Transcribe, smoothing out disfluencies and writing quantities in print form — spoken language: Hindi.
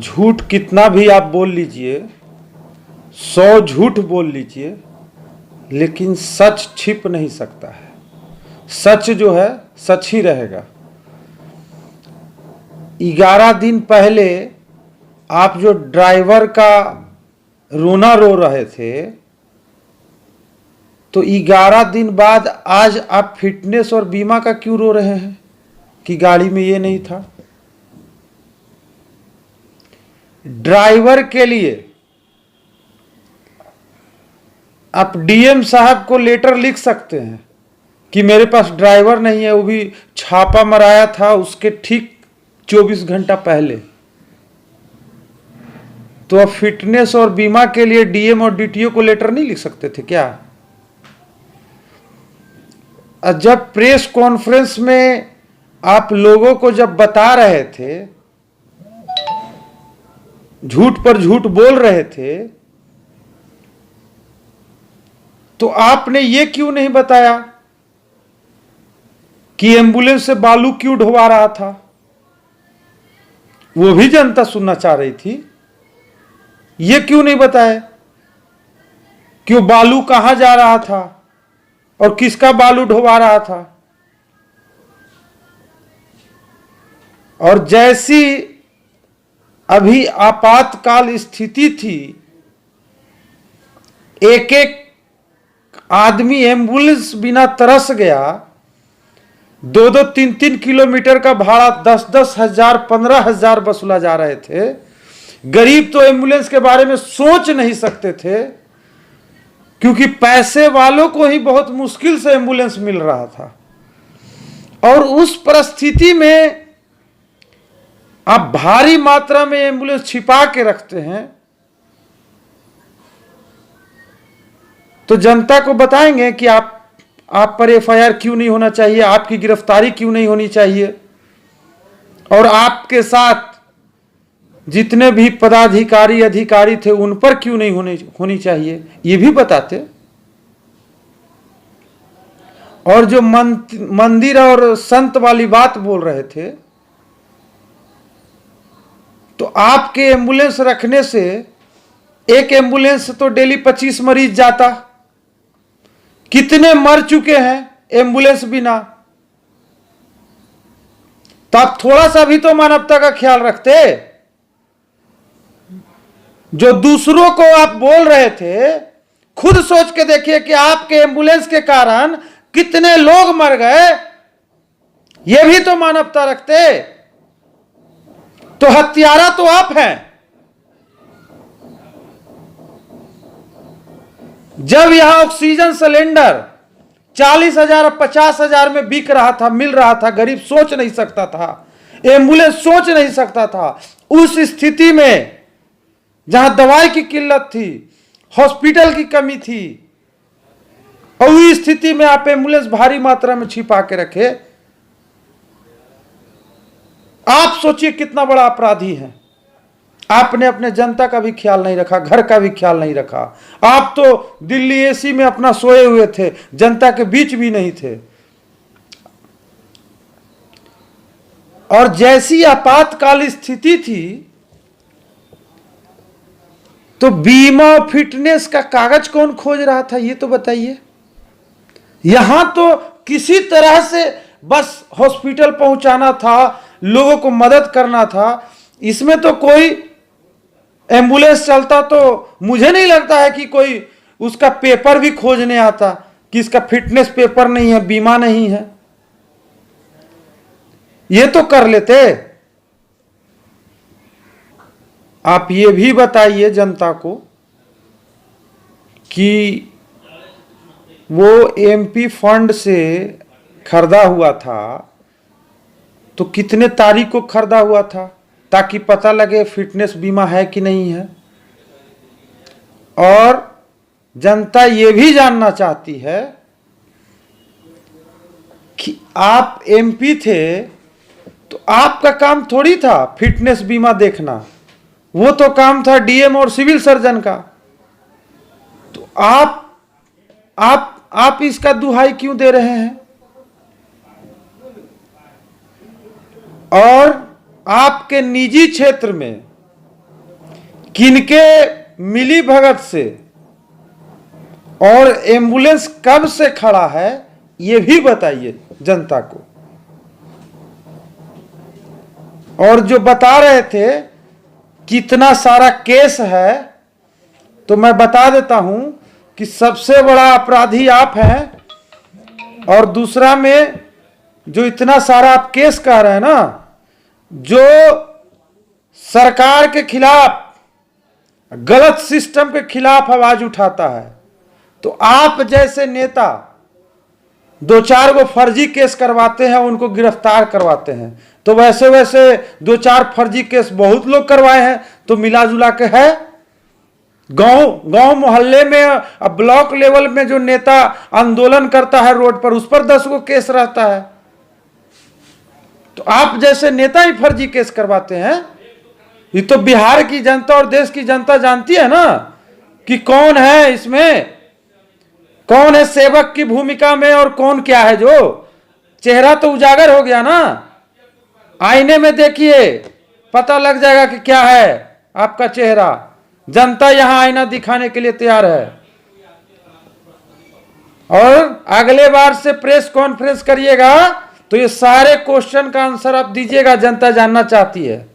झूठ कितना भी आप बोल लीजिए, 100 झूठ बोल लीजिए, लेकिन सच छिप नहीं सकता है। सच जो है सच ही रहेगा। 11 दिन पहले आप जो ड्राइवर का रोना रो रहे थे, तो 11 दिन बाद आज आप फिटनेस और बीमा का क्यों रो रहे हैं कि गाड़ी में ये नहीं था? ड्राइवर के लिए आप डीएम साहब को लेटर लिख सकते हैं कि मेरे पास ड्राइवर नहीं है, वो भी छापा मराया था उसके ठीक 24 घंटा पहले। तो आप फिटनेस और बीमा के लिए डीएम और डीटीओ को लेटर नहीं लिख सकते थे क्या? जब प्रेस कॉन्फ्रेंस में आप लोगों को जब बता रहे थे, झूठ पर झूठ बोल रहे थे, तो आपने ये क्यों नहीं बताया कि एम्बुलेंस से बालू क्यों ढोवा रहा था? वो भी जनता सुनना चाह रही थी। ये क्यों नहीं बताया कि वो बालू कहां जा रहा था और किसका बालू ढोवा रहा था? और जैसी अभी आपातकाल स्थिति थी, एक एक आदमी एम्बुलेंस बिना तरस गया। 2-2, 3-3 किलोमीटर का भाड़ा 10-10 हजार, 15 हजार वसूला जा रहे थे। गरीब तो एम्बुलेंस के बारे में सोच नहीं सकते थे, क्योंकि पैसे वालों को ही बहुत मुश्किल से एम्बुलेंस मिल रहा था। और उस परिस्थिति में आप भारी मात्रा में एम्बुलेंस छिपा के रखते हैं, तो जनता को बताएंगे कि आप पर एफआईआर क्यों नहीं होना चाहिए, आपकी गिरफ्तारी क्यों नहीं होनी चाहिए, और आपके साथ जितने भी पदाधिकारी अधिकारी थे उन पर क्यों नहीं होनी चाहिए, ये भी बताते। और जो मंदिर और संत वाली बात बोल रहे थे, तो आपके एम्बुलेंस रखने से एक एम्बुलेंस तो डेली 25 मरीज जाता। कितने मर चुके हैं एम्बुलेंस बिना? तो आप थोड़ा सा भी तो मानवता का ख्याल रखते। जो दूसरों को आप बोल रहे थे, खुद सोच के देखिए कि आपके एम्बुलेंस के कारण कितने लोग मर गए। यह भी तो मानवता रखते। तो हत्यारा तो आप हैं। जब यहां ऑक्सीजन सिलेंडर 40,000 और 50,000 में बिक रहा था, मिल रहा था, गरीब सोच नहीं सकता था, एम्बुलेंस सोच नहीं सकता था। उस स्थिति में जहां दवाई की किल्लत थी, हॉस्पिटल की कमी थी, और उस स्थिति में आप एम्बुलेंस भारी मात्रा में छिपा के रखे। आप सोचिए कितना बड़ा अपराधी है। आपने अपने जनता का भी ख्याल नहीं रखा, घर का भी ख्याल नहीं रखा। आप तो दिल्ली एसी में अपना सोए हुए थे, जनता के बीच भी नहीं थे। और जैसी आपातकाल स्थिति थी, तो बीमा फिटनेस का कागज कौन खोज रहा था, ये तो बताइए। यहां तो किसी तरह से बस हॉस्पिटल पहुंचाना था, लोगों को मदद करना था। इसमें तो कोई एम्बुलेंस चलता तो मुझे नहीं लगता है कि कोई उसका पेपर भी खोजने आता कि इसका फिटनेस पेपर नहीं है, बीमा नहीं है। ये तो कर लेते। आप ये भी बताइए जनता को कि वो एमपी फंड से खरीदा हुआ था, तो कितने तारीख को खरीदा हुआ था, ताकि पता लगे फिटनेस बीमा है कि नहीं है। और जनता ये भी जानना चाहती है कि आप एमपी थे, तो आपका काम थोड़ी था फिटनेस बीमा देखना, वो तो काम था डीएम और सिविल सर्जन का। तो आप इसका दुहाई क्यों दे रहे हैं? और आपके निजी क्षेत्र में किनके मिली भगत से और एम्बुलेंस कब से खड़ा है ये भी बताइए जनता को। और जो बता रहे थे कितना सारा केस है, तो मैं बता देता हूं कि सबसे बड़ा अपराधी आप हैं, और दूसरा में जो इतना सारा आप केस कह रहे हैं ना, जो सरकार के खिलाफ, गलत सिस्टम के खिलाफ आवाज उठाता है, तो आप जैसे नेता 2-4 गो फर्जी केस करवाते हैं, उनको गिरफ्तार करवाते हैं। तो वैसे वैसे 2-4 फर्जी केस बहुत लोग करवाए हैं, तो मिला जुला के है। गांव मोहल्ले में, अब ब्लॉक लेवल में जो नेता आंदोलन करता है रोड पर, उस पर 10 गो केस रहता है। तो आप जैसे नेता ही फर्जी केस करवाते हैं। ये तो बिहार की जनता और देश की जनता जानती है ना कि कौन है इसमें, कौन है सेवक की भूमिका में और कौन क्या है। जो चेहरा तो उजागर हो गया ना, आईने में देखिए पता लग जाएगा कि क्या है आपका चेहरा। जनता यहां आईना दिखाने के लिए तैयार है। और अगले बार से प्रेस कॉन्फ्रेंस करिएगा तो ये सारे क्वेश्चन का आंसर आप दीजिएगा, जनता जानना चाहती है।